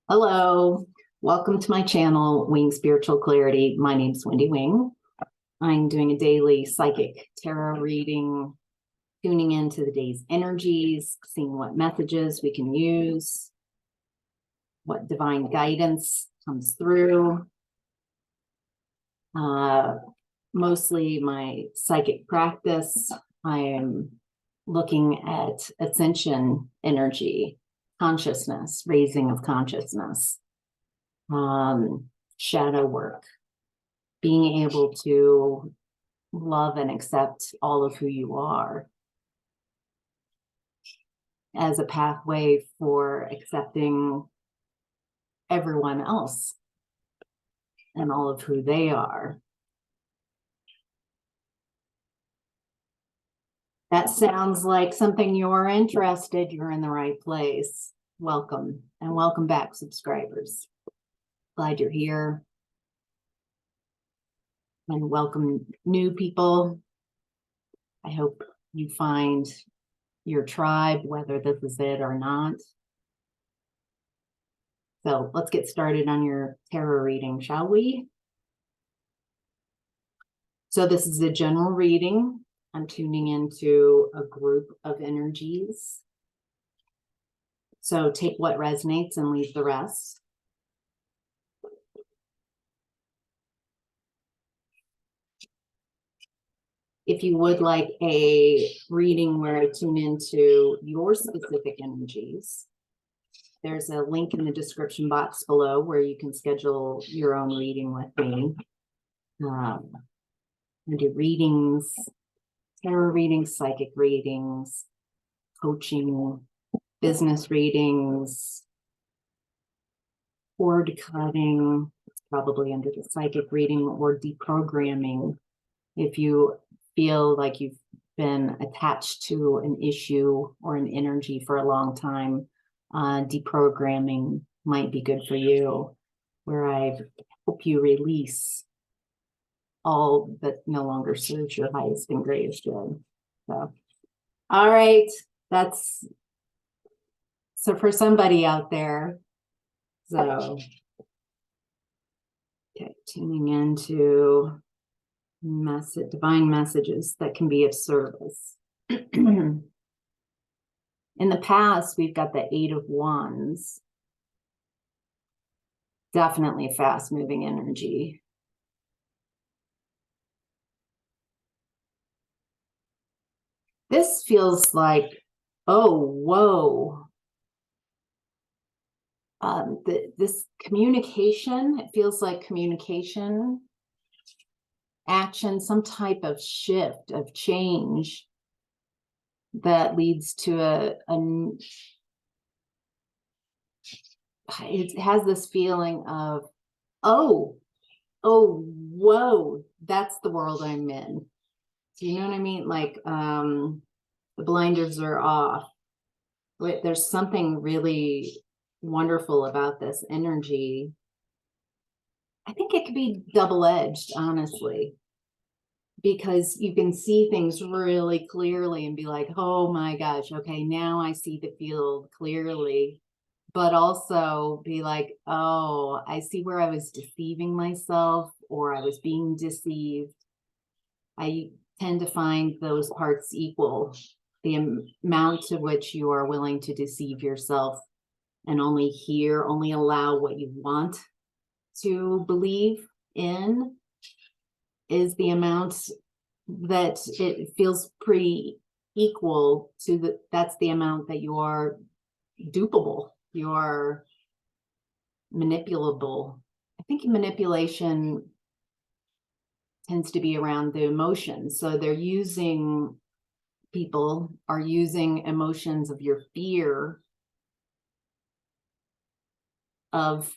Hello, welcome to my channel, Wing Spiritual Clarity. My name's Wendy Wing. I'm doing a daily psychic tarot reading, tuning into the day's energies, seeing what messages we can use, what divine guidance comes through. Mostly my psychic practice, I am looking at ascension energy, consciousness, raising of consciousness, shadow work, being able to love and accept all of who you are as a pathway for accepting everyone else and all of who they are. That sounds like something you're interested, you're in the right place. Welcome, and welcome back, subscribers. Glad you're here. And welcome new people. I hope you find your tribe, whether this is it or not. So let's get started on your tarot reading, shall we? So this is a general reading. I'm tuning into a group of energies. So take what resonates and leave the rest. If you would like a reading where I tune into your specific energies, there's a link in the description box below where you can schedule your own reading with me. I do readings, tarot readings, psychic readings, coaching, business readings, cord cutting, it's probably under the psychic reading, or deprogramming. If you feel like you've been attached to an issue or an energy for a long time, deprogramming might be good for you, where I hope you release all that no longer serves your highest and greatest good. So, all right, so for somebody out there. So, okay, tuning into divine messages that can be of service. In the past, we've got the 8 of Wands. Definitely a fast-moving energy. This feels like, oh, whoa. This communication, it feels like communication, action, some type of shift, of change that leads to it has this feeling of, oh, whoa, that's the world I'm in. Do you know what I mean? Like, the blinders are off. There's something really wonderful about this energy. I think it could be double-edged, honestly, because you can see things really clearly and be like, oh my gosh, okay, now I see the field clearly. But also be like, oh, I see where I was deceiving myself, or I was being deceived. I tend to find those parts equal, the amount to which you are willing to deceive yourself and only allow what you want to believe in is the amount that it feels pretty equal to that's the amount that you are dupable, you are manipulable. I think manipulation tends to be around the emotions. So people are using emotions of your fear of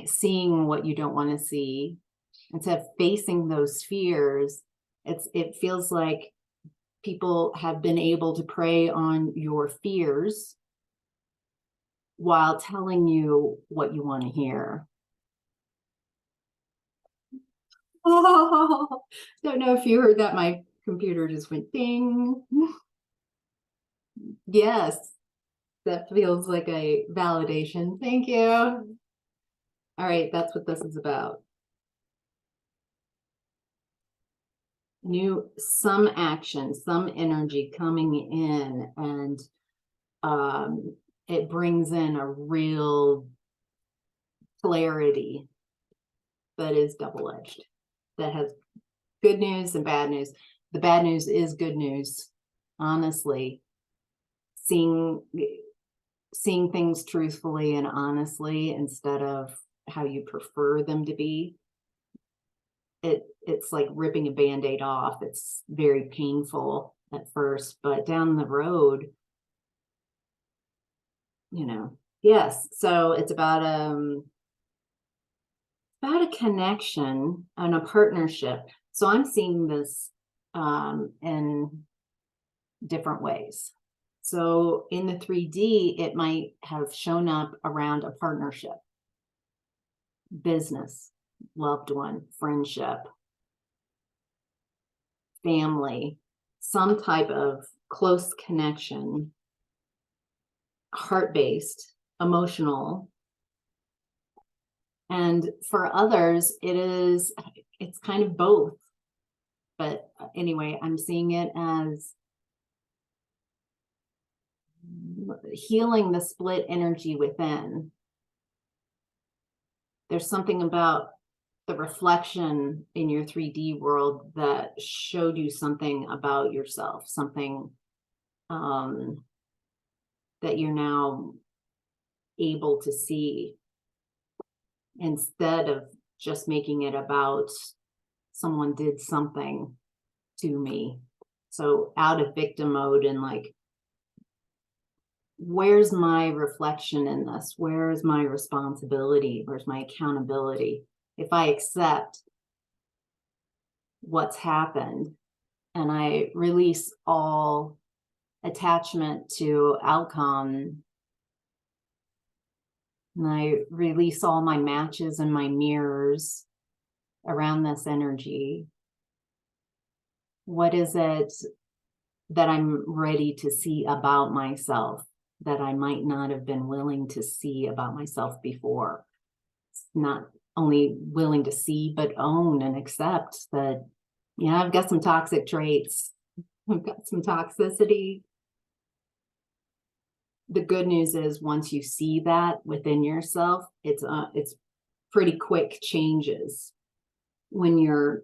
seeing what you don't want to see. Instead of facing those fears, it feels like people have been able to prey on your fears while telling you what you want to hear. Oh, don't know if you heard that. My computer just went ding. Yes. That feels like a validation. Thank you. All right, that's what this is about. Some action, some energy coming in, and it brings in a real clarity that is double-edged, that has good news and bad news. The bad news is good news, honestly. Seeing things truthfully and honestly instead of how you prefer them to be. It's like ripping a band-aid off. It's very painful at first, but down the road, yes. So it's about a connection and a partnership. So I'm seeing this in different ways. So in the 3D, it might have shown up around a partnership, business, loved one, friendship, family, some type of close connection, heart-based, emotional. And for others, it's kind of both. But anyway, I'm seeing it as healing the split energy within. There's something about the reflection in your 3D world that showed you something about yourself, something that you're now able to see, instead of just making it about someone did something to me. So out of victim mode and like, where's my reflection in this? Where's my responsibility? Where's my accountability? If I accept what's happened and I release all attachment to outcome, and I release all my matches and my mirrors around this energy, what is it that I'm ready to see about myself that I might not have been willing to see about myself before? Not only willing to see, but own and accept that, yeah, I've got some toxic traits. I've got some toxicity. The good news is once you see that within yourself, it's pretty quick changes. When you're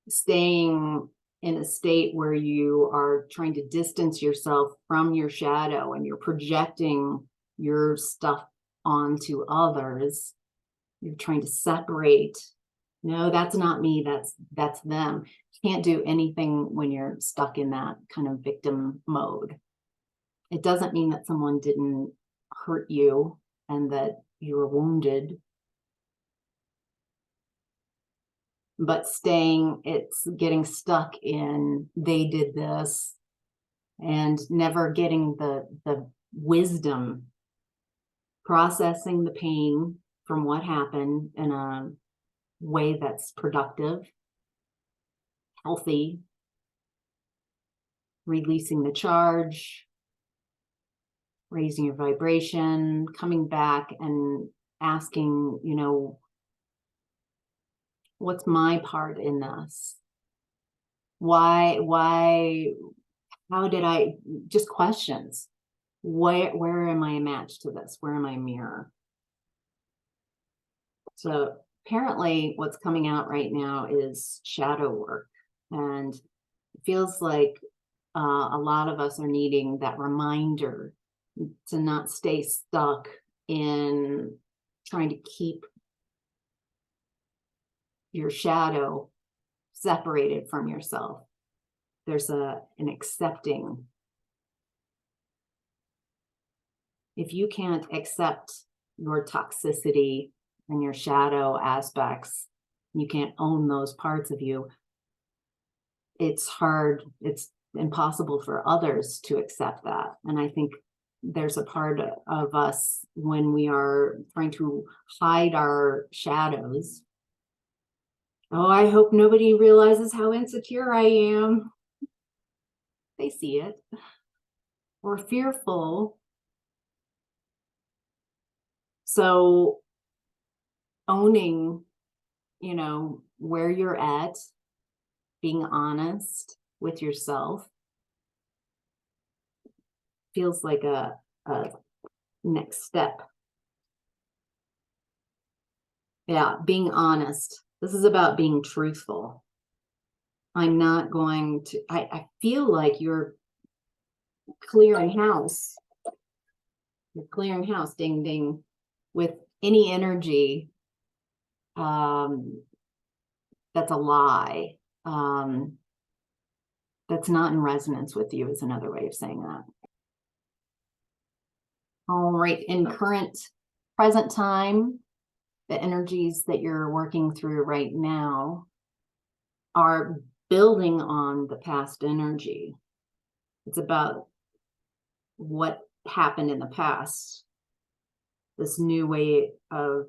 staying in a state where you are trying to distance yourself from your shadow and you're projecting your stuff onto others, you're trying to separate. No, that's not me, that's them. You can't do anything when you're stuck in that kind of victim mode. It doesn't mean that someone didn't hurt you and that you were wounded, but it's getting stuck in they did this and never getting the wisdom, processing the pain from what happened in a way that's productive, healthy, releasing the charge, raising your vibration, coming back and asking, what's my part in this? Why, how did I, just questions. Where am I a match to this? Where am I a mirror? So apparently what's coming out right now is shadow work. And it feels like a lot of us are needing that reminder to not stay stuck in trying to keep your shadow separated from yourself. There's an accepting. If you can't accept your toxicity and your shadow aspects, you can't own those parts of you, it's hard, it's impossible for others to accept that. And I think there's a part of us when we are trying to hide our shadows. Oh, I hope nobody realizes how insecure I am. They see it. Or fearful So owning, you know, where you're at, being honest with yourself feels like a next step. Yeah, being honest. This is about being truthful. I'm not going to, I feel like you're clearing house. You're clearing house, ding, ding, with any energy that's a lie, that's not in resonance with you, is another way of saying that. All right, in present time, the energies that you're working through right now are building on the past energy. It's about what happened in the past, this new way of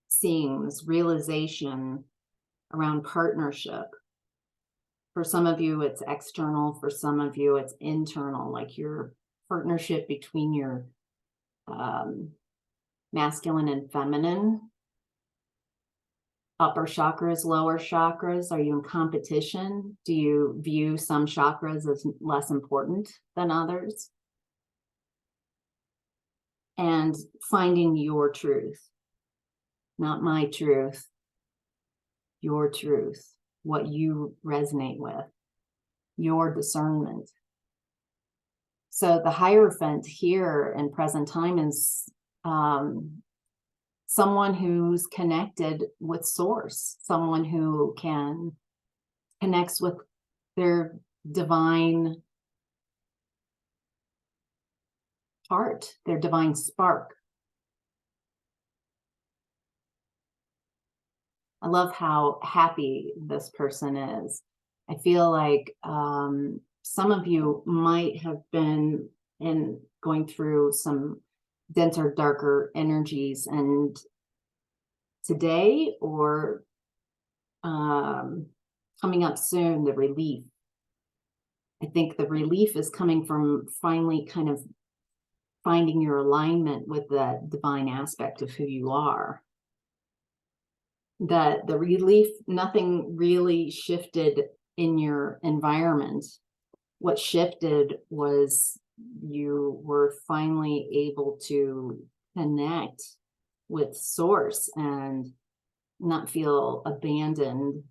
seeing, this realization around partnership. For some of you, it's external. For some of you, it's internal, like your partnership between your masculine and feminine, upper chakras, lower chakras. Are you in competition? Do you view some chakras as less important than others? And finding your truth, not my truth, your truth, what you resonate with, your discernment. So the Hierophant here in present time is someone who's connected with source, someone who connects with their divine heart, their divine spark. I love how happy this person is. I feel like some of you might have been going through some denser, darker energies, and today or coming up soon, the relief. I think the relief is coming from finally kind of finding your alignment with that divine aspect of who you are. That the relief, nothing really shifted in your environment. What shifted was you were finally able to connect with source and not feel abandoned.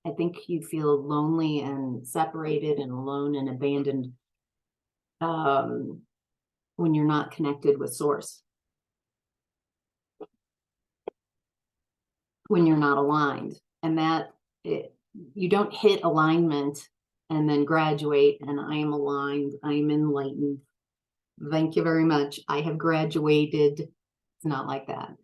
I think you feel lonely and separated and alone and abandoned when you're not connected with source, when you're not aligned. And you don't hit alignment and then graduate and I am aligned, I am enlightened. Thank you very much. I have graduated. It's not like that.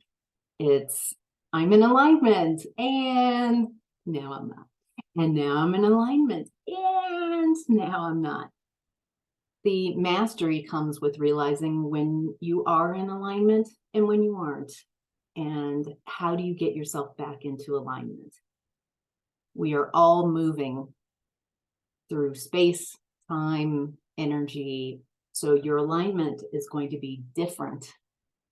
It's I'm in alignment and now I'm not. And now I'm in alignment and now I'm not. The mastery comes with realizing when you are in alignment and when you aren't. And how do you get yourself back into alignment? We are all moving through space, time, energy. So your alignment is going to be different.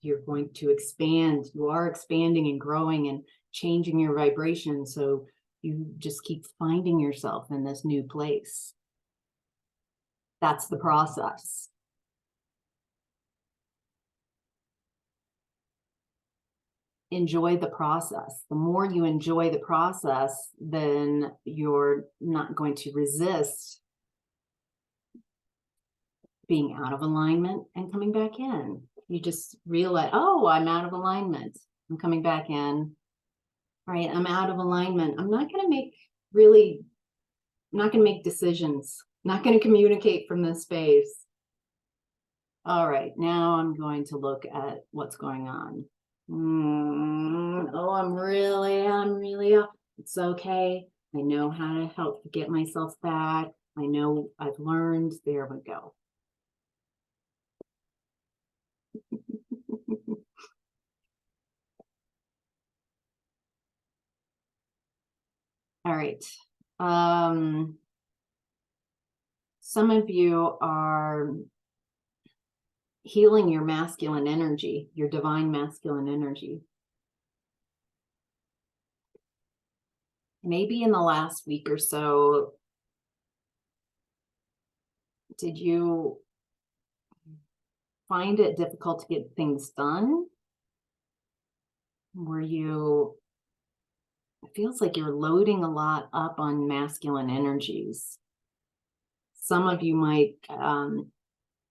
You're going to expand. You are expanding and growing and changing your vibration. So you just keep finding yourself in this new place. That's the process. Enjoy the process. The more you enjoy the process, then you're not going to resist being out of alignment and coming back in. You just realize, oh, I'm out of alignment. I'm coming back in. All right, I'm out of alignment. I'm not going to make decisions. I'm not going to communicate from this space. All right, now I'm going to look at what's going on. Oh, I'm really up. It's okay. I know how to help get myself back. I know I've learned. There we go. All right. Some of you are healing your masculine energy, your divine masculine energy. Maybe in the last week or so, did you find it difficult to get things done? Were you, it feels like you're loading a lot up on masculine energies. Some of you might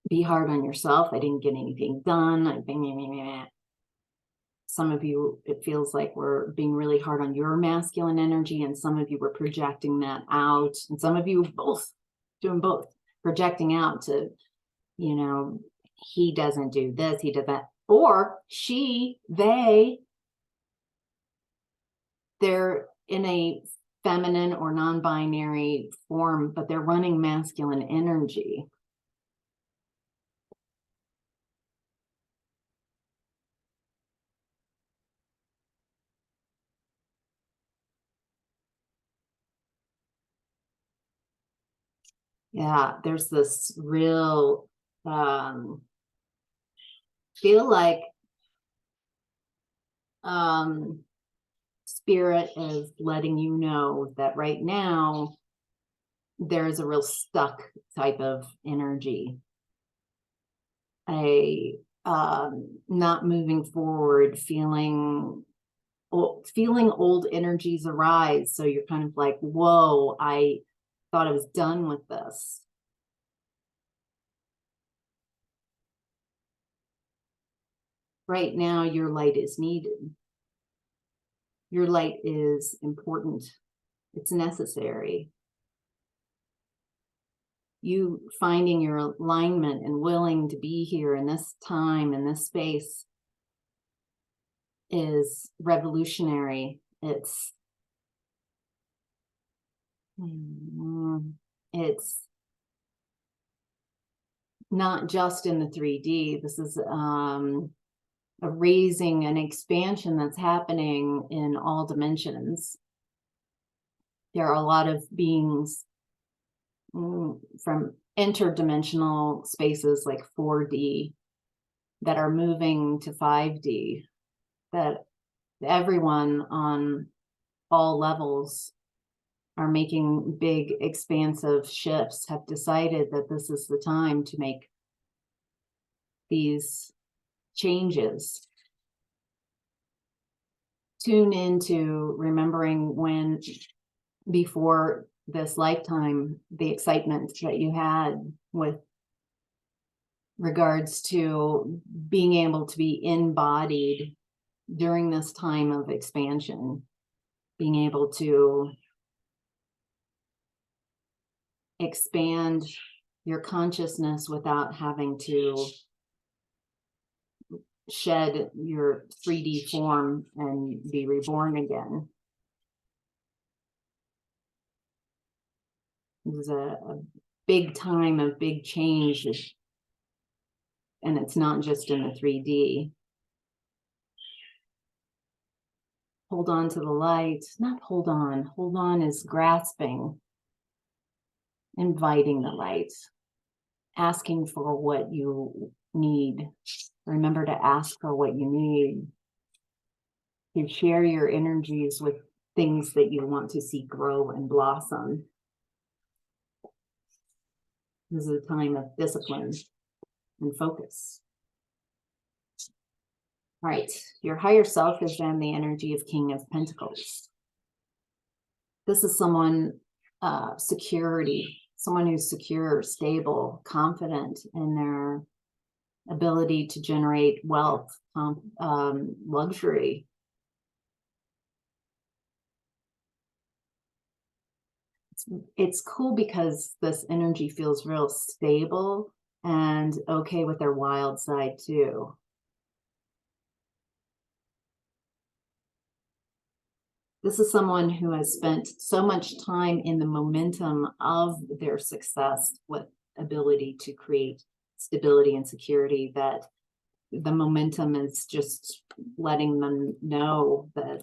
be hard on yourself. I didn't get anything done. Some of you, it feels like we're being really hard on your masculine energy, and some of you were projecting that out, and some of you both doing both, projecting out to, you know, he doesn't do this, he does that, or they're in a feminine or non-binary form, but they're running masculine energy. Yeah, there's this real feel like spirit is letting you know that right now there's a real stuck type of energy, a not moving forward, feeling old energies arise. So you're kind of like, whoa, I thought I was done with this. Right now, your light is needed. Your light is important. It's necessary. You finding your alignment and willing to be here in this time, in this space, is revolutionary. It's not just in the 3D. This is a raising and expansion that's happening in all dimensions. There are a lot of beings from interdimensional spaces like 4D that are moving to 5D, that everyone on all levels are making big expansive shifts, have decided that this is the time to make these changes. Tune into remembering when, before this lifetime, the excitement that you had with regards to being able to be embodied during this time of expansion, being able to expand your consciousness without having to shed your 3D form and be reborn again. It was a big time of big change, and it's not just in the 3D. Hold on to the light. Not hold on. Hold on is grasping, inviting the light, asking for what you need. Remember to ask for what you need. You share your energies with things that you want to see grow and blossom. This is a time of discipline and focus. All right, your higher self is then the energy of King of Pentacles. This is someone, security, someone who's secure, stable, confident in their ability to generate wealth, luxury. It's cool because this energy feels real stable and okay with their wild side too. This is someone who has spent so much time in the momentum of their success with ability to create stability and security, that the momentum is just letting them know that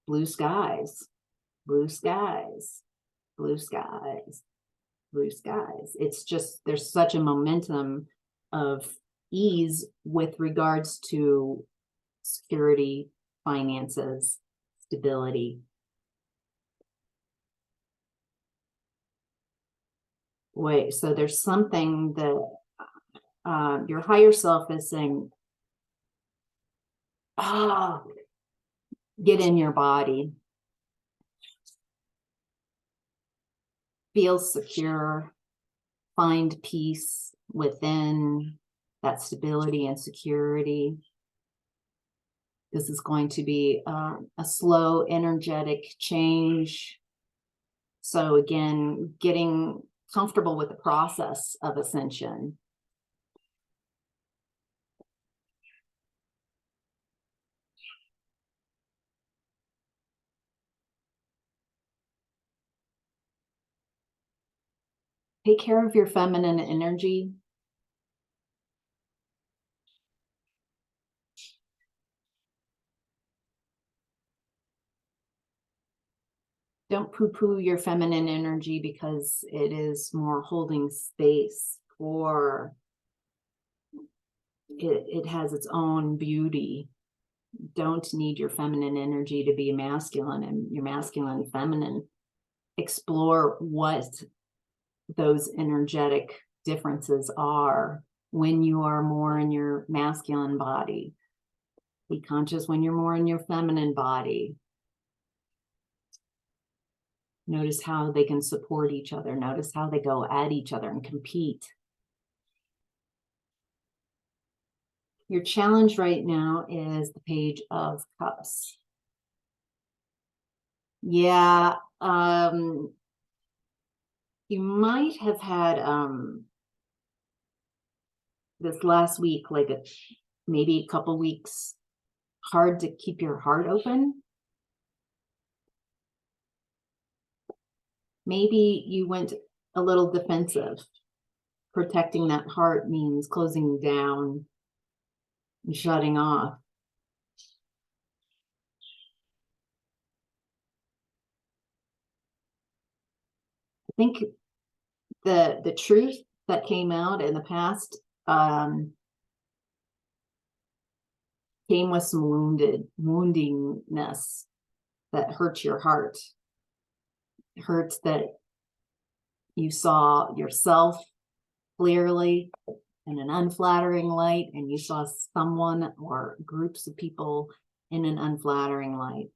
blue skies, blue skies, blue skies. blue skies. It's just, there's such a momentum of ease with regards to security, finances, stability. Wait, so there's something that your higher self is saying, get in your body, feel secure, find peace within that stability and security. This is going to be a slow, energetic change. So again, getting comfortable with the process of ascension. Take care of your feminine energy. Don't poo-poo your feminine energy because it is more holding space for it has its own beauty. Don't need your feminine energy to be masculine and your masculine feminine. Explore what those energetic differences are when you are more in your masculine body. Be conscious when you're more in your feminine body. Notice how they can support each other. Notice how they go at each other and compete. Your challenge right now is the Page of Cups. Yeah, you might have had this last week, like maybe a couple weeks, hard to keep your heart open. Maybe you went a little defensive. Protecting that heart means closing down and shutting off. I think the truth that came out in the past came with some woundingness that hurts your heart. It hurts that you saw yourself clearly in an unflattering light, and you saw someone or groups of people in an unflattering light.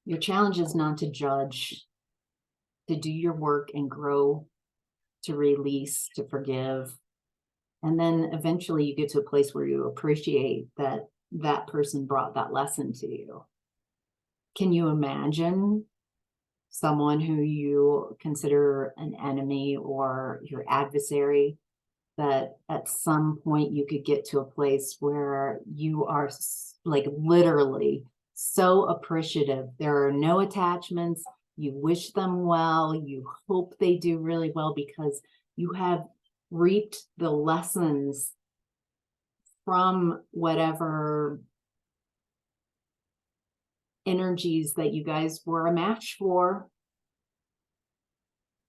Your challenge is not to judge, to do your work and grow, to release, to forgive. And then eventually you get to a place where you appreciate that that person brought that lesson to you. Can you imagine someone who you consider an enemy or your adversary, that at some point you could get to a place where you are like literally so appreciative. There are no attachments. You wish them well. You hope they do really well because you have reaped the lessons from whatever energies that you guys were a match for,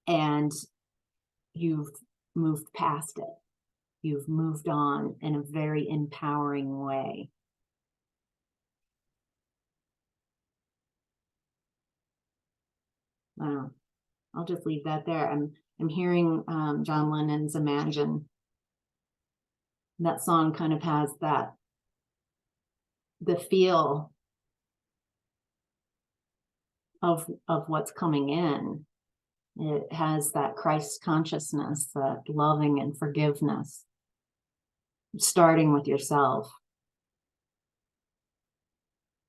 and you've moved past it. You've moved on in a very empowering way. Wow. I'll just leave that there. I'm hearing John Lennon's Imagine. That song kind of has that, the feel of what's coming in. It has that Christ consciousness, that loving and forgiveness, starting with yourself.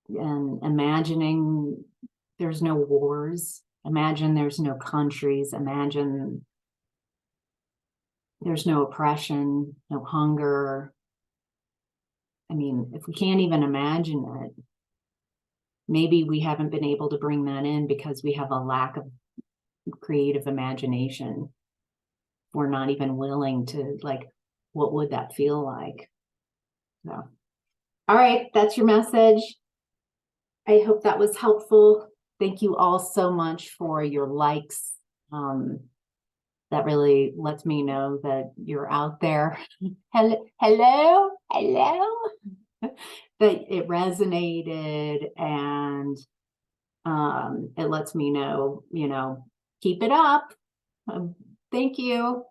And imagining there's no wars. Imagine there's no countries. Imagine there's no oppression, no hunger. I mean, if we can't even imagine it, maybe we haven't been able to bring that in because we have a lack of creative imagination. We're not even willing to, like, what would that feel like? So, all right, that's your message. I hope that was helpful. Thank you all so much for your likes. that really lets me know that you're out there. Hello, hello, hello. That it resonated, and it lets me know, keep it up. Thank you.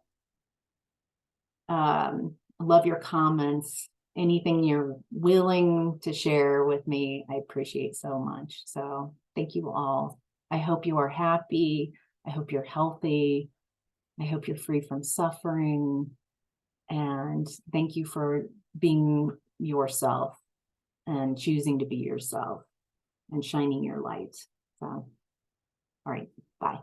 I love your comments. Anything you're willing to share with me, I appreciate so much. So thank you all. I hope you are happy. I hope you're healthy. I hope you're free from suffering. And thank you for being yourself and choosing to be yourself and shining your light. So, all right, bye.